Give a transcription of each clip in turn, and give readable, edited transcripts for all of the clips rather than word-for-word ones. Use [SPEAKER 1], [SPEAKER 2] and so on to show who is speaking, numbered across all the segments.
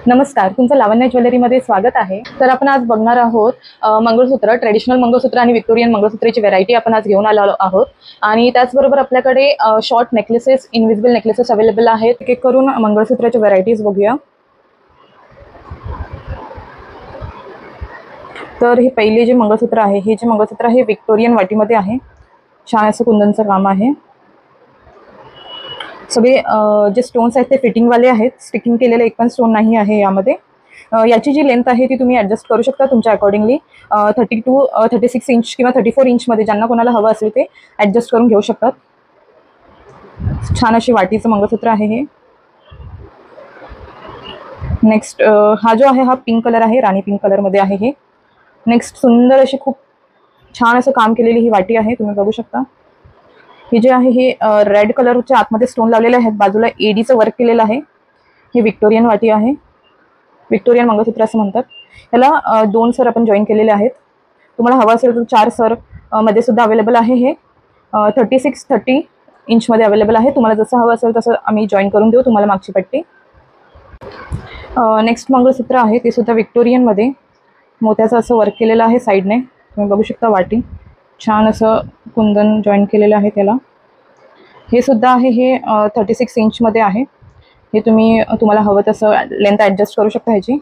[SPEAKER 1] नमस्कार, तुमचं लावण्य ज्वेलरीमध्ये स्वागत आहे। तर आपण आज बघणार आहोत मंगळसूत्र, ट्रेडिशनल मंगळसूत्र आणि विक्टोरियन मंगळसूत्राची व्हरायटी आपण आज घेऊन आलो आहोत। आणि त्याचबरोबर आपल्याकडे short necklaces, invisible necklaces available आहेत। एक एक करून मंगळसूत्राची व्हरायटीज बघूया। तर हे पहिले जे मंगळसूत्र आहे, हे जे मंगळसूत्र आहे विक्टोरियन वाटीमध्ये आहे। छान असं कुंदनचं काम आहे। सगळे जे स्टोन्स आहेत ते फिटिंग वाले आहेत, स्टिकिंग केलेले एक पण स्टोन नाही आहे यामध्ये। याची जी लेंथ आहे ती तुम्ही ॲडजस्ट करू शकता तुमच्या अकॉर्डिंगली। 30 to 36 इंच किंवा 34 इंचमध्ये ज्यांना कोणाला हवं असेल ते ॲडजस्ट करून घेऊ शकतात। छान अशी वाटीचं मंगळसूत्र आहे हे। नेक्स्ट हा जो आहे हा पिंक कलर आहे, राणी पिंक कलरमध्ये आहे हे। नेक्स्ट सुंदर अशी खूप छान असं काम केलेली ही वाटी आहे, तुम्ही बघू शकता। हे जे आहे हे रेड कलरच्या आतमध्ये स्टोन लावलेले आहेत, बाजूला एडीचं वर्क केलेलं आहे। हे विक्टोरियन वाटी आहे, विक्टोरियन मंगळसूत्र असं म्हणतात याला। 2 सर आपण जॉईन केलेले आहेत। तुम्हाला हवं असेल तर 4 सर मध्ये सुद्धा अवेलेबल आहे। हे 36-30 इंचमध्ये अवेलेबल आहे। तुम्हाला जसं हवं असेल तसं आम्ही जॉईन करून देऊ तुम्हाला मागची पट्टी। नेक्स्ट मंगळसूत्र आहे ते सुद्धा विक्टोरियनमध्ये, मोत्याचं असं वर्क केलेलं आहे साईडने, तुम्ही बघू शकता। वाटी छान असं कुंदन जॉईन केलेलं आहे त्याला। हे सुद्धा आहे, हे 36 इंचमध्ये आहे। हे तुम्हाला हवं तसं लेंथ ॲडजस्ट करू शकता ह्याची।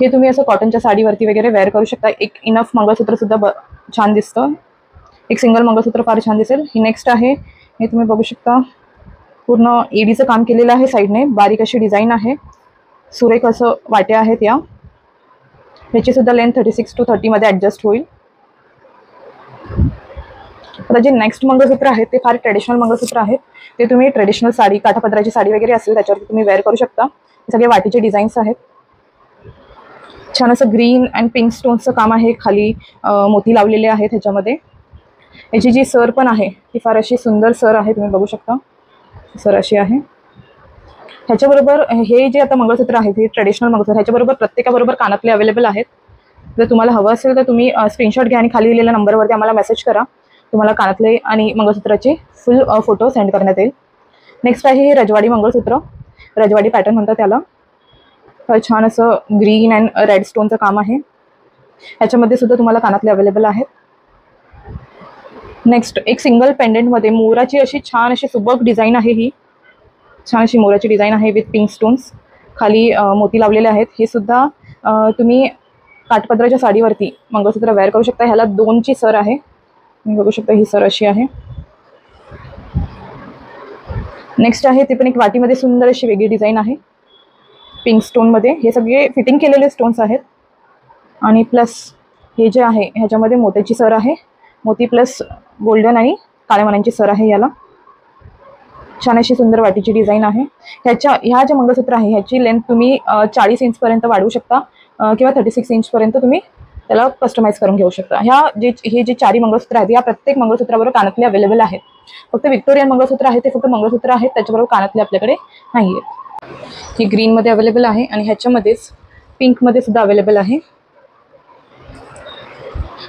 [SPEAKER 1] हे तुम्ही असं कॉटनच्या साडीवरती वगैरे वेअर करू शकता। एक इनफ मंगळसूत्र सुद्धा छान दिसतं, एक सिंगल मंगळसूत्र फार छान दिसेल। ही नेक्स्ट आहे, हे तुम्ही बघू शकता पूर्ण एडीचं काम केलेलं आहे साईडने, बारीक अशी डिझाईन आहे, सुरेख असं वाट्या आहेत या। ह्याची सुद्धा लेंथ 36 to 30 मध्ये ॲडजस्ट होईल। आता जे नेक्स्ट मंगळसूत्र आहे ते फार ट्रेडिशनल मंगळसूत्र आहेत। ते तुम्ही ट्रेडिशनल साडी, काठापदराची साडी वगैरे असेल त्याच्यावरती तुम्ही वेअर करू शकता। हे सगळे वाटीचे डिझाईन्स आहेत। छान असं ग्रीन अँड पिंक स्टोन्सचं काम आहे, खाली मोती लावलेले आहेत ह्याच्यामध्ये। याची जी सर पण आहे ती फार अशी सुंदर सर आहे, तुम्ही बघू शकता। सर अशी आहे। ह्याच्याबरोबर हे जे आता मंगळसूत्र आहे हे ट्रेडिशनल मंगळसूत्र, ह्याच्याबरोबर प्रत्येकाबरोबर कानातले अवेलेबल आहेत। जर तुम्हाला हवं असेल तर तुम्ही स्क्रीनशॉट घ्या आणि खाली दिलेल्या नंबरवरती आम्हाला मेसेज करा, तुम्हाला कानातले आणि मंगळसूत्राचे फुल फोटो सेंड करण्यात येईल। नेक्स्ट आहे हे रजवाडी मंगळसूत्र, रजवाडी पॅटर्न म्हणतात त्याला। छान असं ग्रीन अँड रेड स्टोनचं काम आहे। ह्याच्यामध्ये सुद्धा तुम्हाला कानातले अवेलेबल आहेत। नेक्स्ट एक सिंगल पेंडेंटमध्ये मोराची अशी छान अशी सुबक डिझाईन आहे। ही छान अशी मोराची डिझाईन आहे विथ पिंक स्टोन्स, खाली मोती लावलेले आहेत। हे सुद्धा तुम्ही काठपदराच्या साडीवरती मंगळसूत्र वेअर करू शकता। ह्याला 2ची सर आहे, तुम्ही बघू शकता। ही सर अशी आहे। नेक्स्ट आहे ते पण एक वाटीमध्ये सुंदर अशी वेगळी डिझाईन आहे, पिंक स्टोनमध्ये। हे सगळे फिटिंग केलेले स्टोन्स आहेत। आणि प्लस हे जे आहे ह्याच्यामध्ये मोत्याची सर आहे, मोती प्लस गोल्डन आणि काळ्या मण्यांची सर आहे याला। छान अशी सुंदर वाटीची डिझाईन आहे। ह्या जे मंगळसूत्र आहे ह्याची लेंथ तुम्ही 40 इंचपर्यंत वाढवू शकता किंवा 36 इंचपर्यंत तुम्ही त्याला कस्टमाइज करून घेऊ शकता। हे जे 4 मंगळसूत्र आहेत या प्रत्येक मंगळसूत्राबरोबर कानातले अवेलेबल आहेत। फक्त विक्टोरियन मंगळसूत्र आहे ते फक्त मंगळसूत्र आहेत, त्याच्याबरोबर कानातले आपल्याकडे नाही आहेत। ही ग्रीनमध्ये अवेलेबल आहे आणि ह्याच्यामध्येच पिंकमध्ये सुद्धा अवेलेबल आहे।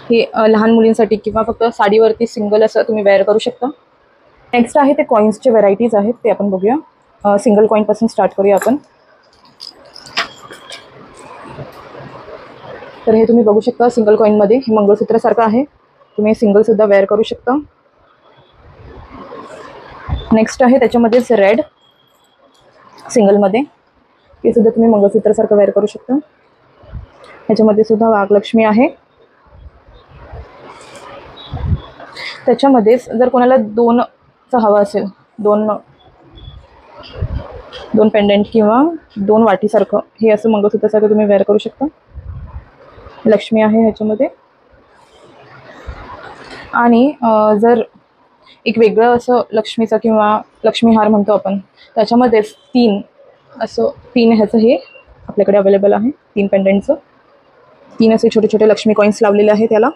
[SPEAKER 1] हे लहान मुलींसाठी किंवा फक्त साडीवरती सिंगल असं तुम्ही वेअर करू शकता। नेक्स्ट आहे ते कॉईन्सचे व्हरायटीज आहेत, ते आपण बघूया। सिंगल कॉईनपासून स्टार्ट करूया आपण। तर हे तुम्ही बघू शकता सिंगल कॉईनमध्ये हे मंगळसूत्रासारखं आहे, तुम्ही सिंगल सुद्धा वेअर करू शकता। नेक्स्ट आहे त्याच्यामध्येच रेड सिंगलमध्ये, हे सुद्धा तुम्ही मंगळसूत्रासारखं वेअर करू शकता। ह्याच्यामध्ये सुद्धा वाघलक्ष्मी आहे। त्याच्यामध्येच जर कोणाला 2चा हवा असेल, 2 पेंडेंट किंवा 2 वाटीसारखं, हे असं मंगळसूत्रासारखं तुम्ही वेअर करू शकता। लक्ष्मी आहे ह्याच्यामध्ये। आणि जर एक वेगळं असं लक्ष्मीचं किंवा लक्ष्मी हार म्हणतो आपण, त्याच्यामध्येच 3 ह्याचं हे आपल्याकडे अवेलेबल आहे। 3 पेंडेंटचं, 3 असे छोटे छोटे लक्ष्मी कॉईन्स लावलेले आहेत त्याला।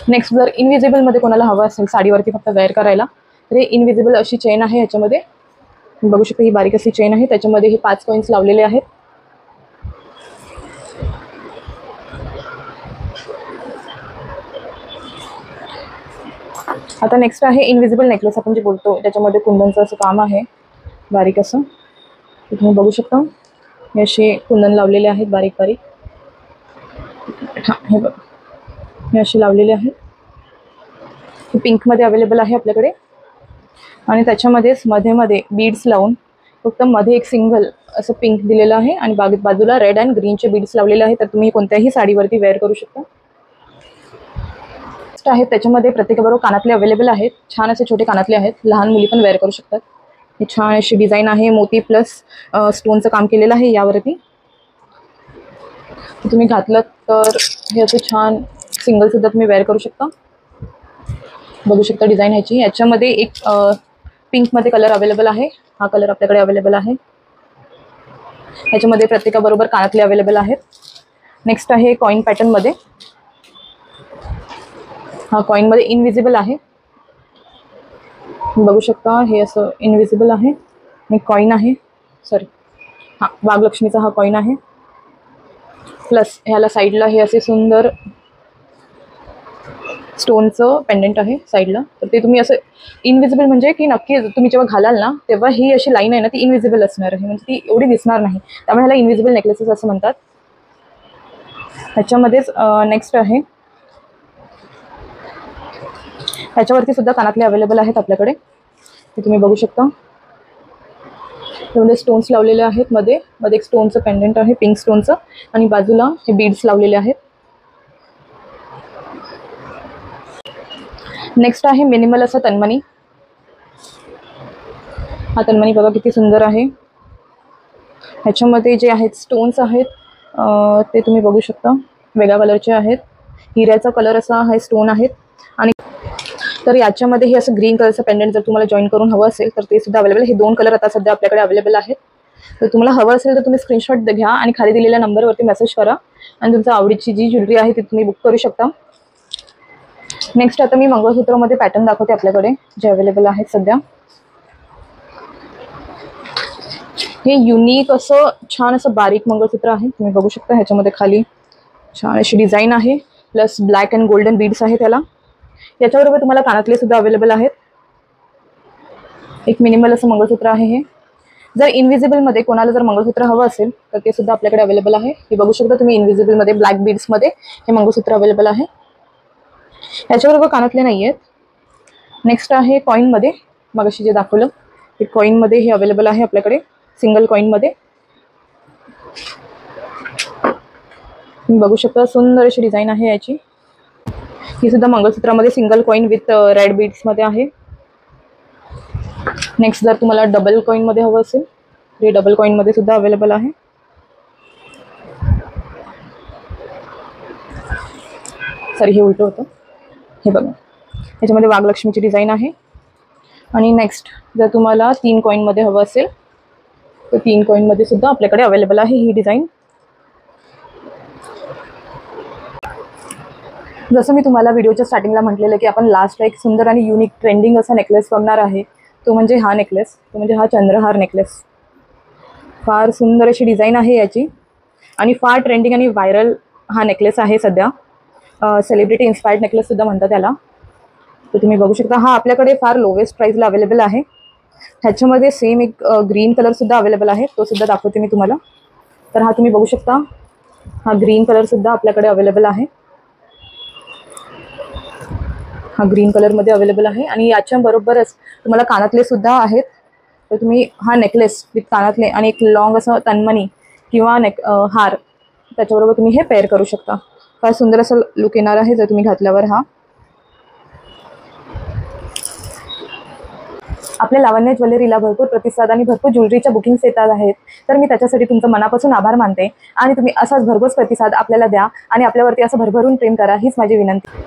[SPEAKER 1] नेक्स्ट जर इनविजिबलमध्ये कोणाला हवं असेल साडीवरती फक्त वेअर करायला, तर हे इनविजिबल अशी चेन आहे ह्याच्यामध्ये, बघू शकता। ही बारीक अशी चेन आहे, त्याच्यामध्ये हे 5 कॉईन्स लावलेले आहेत। आता नेक्स्ट आहे इनविजिबल नेकलेस, आपण जे बोलतो त्याच्यामध्ये कुंदनचं असं काम आहे बारीक असं. तुम्ही बघू शकता हे असे कुंदन लावलेले आहेत बारीक बारीक. हां हे बघ हे असे लावलेले आहेत. हे पिंकमध्ये अवेलेबल आहे आपल्याकडे आणि त्याच्यामध्येच मध्ये बीड्स लावून फक्त मध्ये एक सिंगल असं पिंक दिलेलं आहे आणि बाजूला रेड अँड ग्रीनचे बीड्स लावलेले आहेत. तर तुम्ही कोणत्याही साडीवरती वेअर करू शकता. आहेत त्याच्यामध्ये प्रत्येकाबरोबर कानातले अवेलेबल आहेत. छान असे छोटे कानातले आहेत, लहान मुली पण वेअर करू शकतात. हे छान अशी डिझाईन आहे, मोती प्लस स्टोनचं काम केलेलं आहे यावरती. तुम्ही घातलं तर हे असं छान सिंगल सुद्धा तुम्ही वेअर करू शकता. बघू शकता डिझाईन ह्याची. याच्यामध्ये एक पिंकमध्ये कलर अवेलेबल आहे, हा कलर आपल्याकडे अवेलेबल आहे. ह्याच्यामध्ये प्रत्येकाबरोबर कानातले अवेलेबल आहेत. नेक्स्ट आहे कॉइन पॅटर्नमध्ये. हा कॉइनमध्ये इनविजिबल आहे, बघू शकता हे असं इनविजिबल आहे आणि कॉइन आहे. सॉरी हां वाघलक्ष्मीचा हा कॉइन आहे. प्लस ह्याला साईडला हे असे सुंदर स्टोनचं पेंडंट आहे साईडला. तर ते तुम्ही असं इनविजिबल म्हणजे की नक्की तुम्ही जेव्हा घालाल ना तेव्हा ही अशी लाईन आहे ना ती इनविजिबल असणार आहे, म्हणजे ती एवढी दिसणार नाही. त्यामुळे ह्याला इनविजिबल नेकलेसेस असं म्हणतात. ह्याच्यामध्येच नेक्स्ट आहे, ह्याच्यावरती सुद्धा कानातले अवेलेबल आहेत आपल्याकडे. हे तुम्ही बघू शकता. त्यामध्ये स्टोन्स लावलेले आहेत, मध्ये एक स्टोनचं पेंडंट आहे पिंक स्टोनचं आणि बाजूला हे बीड्स लावलेले आहेत. नेक्स्ट आहे मिनिमल असं तन्मणी. हा तन्मणी बघा किती सुंदर आहे. ह्याच्यामध्ये जे आहेत स्टोन्स आहेत ते तुम्ही बघू शकता, वेगळ्या कलरचे आहेत. हिऱ्याचा कलर असा हा स्टोन आहेत. आणि तर याच्यामध्ये हे असं ग्रीन कलरचं पेंडंट जर तुम्हाला जॉईन करून हवं असेल तर ते सुद्धा अवेलेबल. हे 2 कलर आता सध्या आपल्याकडे अवेलेबल आहेत. तर तुम्हाला हवं असेल तर तुम्ही स्क्रीनशॉट घ्या आणि खाली दिलेल्या नंबरवरती मेसेज करा आणि तुमच्या आवडीची जी ज्वेलरी आहे ती तुम्ही बुक करू शकता. नेक्स्ट आता मी मंगळसूत्रामध्ये पॅटर्न दाखवते आपल्याकडे जे अवेलेबल आहेत सध्या. हे युनिक असं छान असं बारीक मंगळसूत्र आहे, तुम्ही बघू शकता. ह्याच्यामध्ये खाली छान अशी डिझाईन आहे, plus black and golden beads आहेत त्याला. याच्याबरोबर तुम्हाला कानातले सुद्धा अवेलेबल आहेत. एक मिनिमल असं मंगळसूत्र आहे हे. जर इनविजिबलमध्ये कोणाला जर मंगळसूत्र हवं असेल तर ते सुद्धा आपल्याकडे अवेलेबल आहे. हे बघू शकता तुम्ही इनविजिबलमध्ये ब्लॅक बीड्समध्ये हे मंगळसूत्र अवेलेबल आहे. याच्याबरोबर कानातले नाही आहेत. नेक्स्ट आहे कॉईनमध्ये, मगाशी जे दाखवलं ते कॉईनमध्ये हे अवेलेबल आहे आपल्याकडे सिंगल कॉईनमध्ये. तुम्ही बघू शकता सुंदर अशी डिझाईन आहे याची. ही सुद्धा मंगळसूत्रामध्ये सिंगल कॉईन विथ रेड बीड्समध्ये आहे. नेक्स्ट जर तुम्हाला डबल कॉईनमध्ये हवं असेल तर हे डबल कॉईनमध्ये सुद्धा अवेलेबल आहे. सॉरी हे उलटं होतं. हे बघा ह्याच्यामध्ये वाघलक्ष्मीची डिझाईन आहे. आणि नेक्स्ट जर तुम्हाला 3 कॉईनमध्ये हवं असेल तर 3 कॉईनमध्ये सुद्धा आपल्याकडे अवेलेबल आहे ही डिझाईन. जसं मी तुम्हाला व्हिडिओच्या स्टार्टिंगला म्हटलेलं की आपण लास्टला एक सुंदर आणि युनिक ट्रेंडिंग असा नेकलेस बघणार आहे, तो म्हणजे हा नेकलेस, तो म्हणजे हा चंद्रहार नेकलेस. फार सुंदर अशी डिझाईन आहे याची आणि फार ट्रेंडिंग आणि व्हायरल हा नेकलेस आहे सध्या. सेलिब्रिटी इन्स्पायर्ड नेकलेस सुद्धा म्हणतात त्याला. तर तुम्ही बघू शकता हा आपल्याकडे फार लोवेस्ट प्राईजला अवेलेबल आहे. ह्याच्यामध्ये सेम एक ग्रीन कलरसुद्धा अवेलेबल आहे, तो सुद्धा दाखवते मी तुम्हाला. तर हा तुम्ही बघू शकता, हा ग्रीन कलरसुद्धा आपल्याकडे अवेलेबल आहे. हा ग्रीन कलरमध्ये अवेलेबल आहे आणि याच्याबरोबरच तुम्हाला कानातले सुद्धा आहेत. तर तुम्ही हा नेकलेस विथ कानातले आणि एक लॉंग असं तन्मणी किंवा हार त्याच्याबरोबर तुम्ही हे पेअर करू शकता. फार सुंदर असं लुक येणार आहे जर तुम्ही घातल्यावर. हा आपल्या लावण्य ज्वेलरीला भरपूर प्रतिसाद आणि भरपूर ज्वेलरीच्या बुकिंग्स येतात आहेत. तर मी त्याच्यासाठी तुमचं मनापासून आभार मानते आणि तुम्ही असाच भरघोस प्रतिसाद आपल्याला द्या आणि आपल्यावरती असं भरभरून प्रेम करा, हीच माझी विनंती.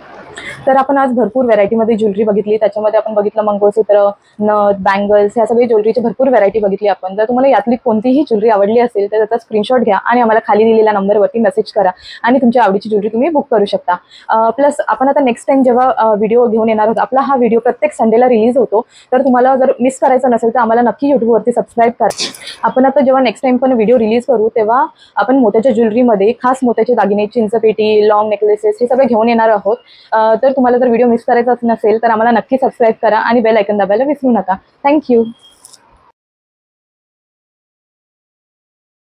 [SPEAKER 1] तर आपण आज भरपूर व्हरायटीमध्ये ज्वेलरी बघितली. त्याच्यामध्ये आपण बघितलं मंगळसूत्र, नथ, बँगल्स, ह्या सगळी ज्वेलरीची भरपूर व्हरायटी बघितली आपण. जर तुम्हाला यातली कोणतीही ज्वेलरी आवडली असेल तर त्याचा स्क्रीनशॉट घ्या आणि आम्हाला खाली दिलेल्या नंबरवरती मेसेज करा आणि तुमच्या आवडीची ज्वेलरी तुम्ही बुक करू शकता. प्लस आपण आता नेक्स्ट टाइम जेव्हा व्हिडिओ घेऊन येणार आहोत, आपला हा व्हिडिओ प्रत्येक संडेला रिलीज होतो. तर तुम्हाला जर मिस करायचं नसेल तर आम्हाला नक्की यूट्यूबवरती सबस्क्राईब करा. आपण आता जेव्हा नेक्स्ट टाइम पण व्हिडिओ रिलीज करू तेव्हा आपण मोत्याच्या ज्वेलरीमध्ये खास मोत्याचे दागिने, चिंचपेटी, लॉंग नेकलेसेस हे सगळे घेऊन येणार आहोत. तर तुम्हाला जर व्हिडिओ मिस करायचा नसेल तर आम्हाला नक्की सबस्क्राईब करा आणि बेल आयकॉन दाबायला विसरू नका. थँक्यू.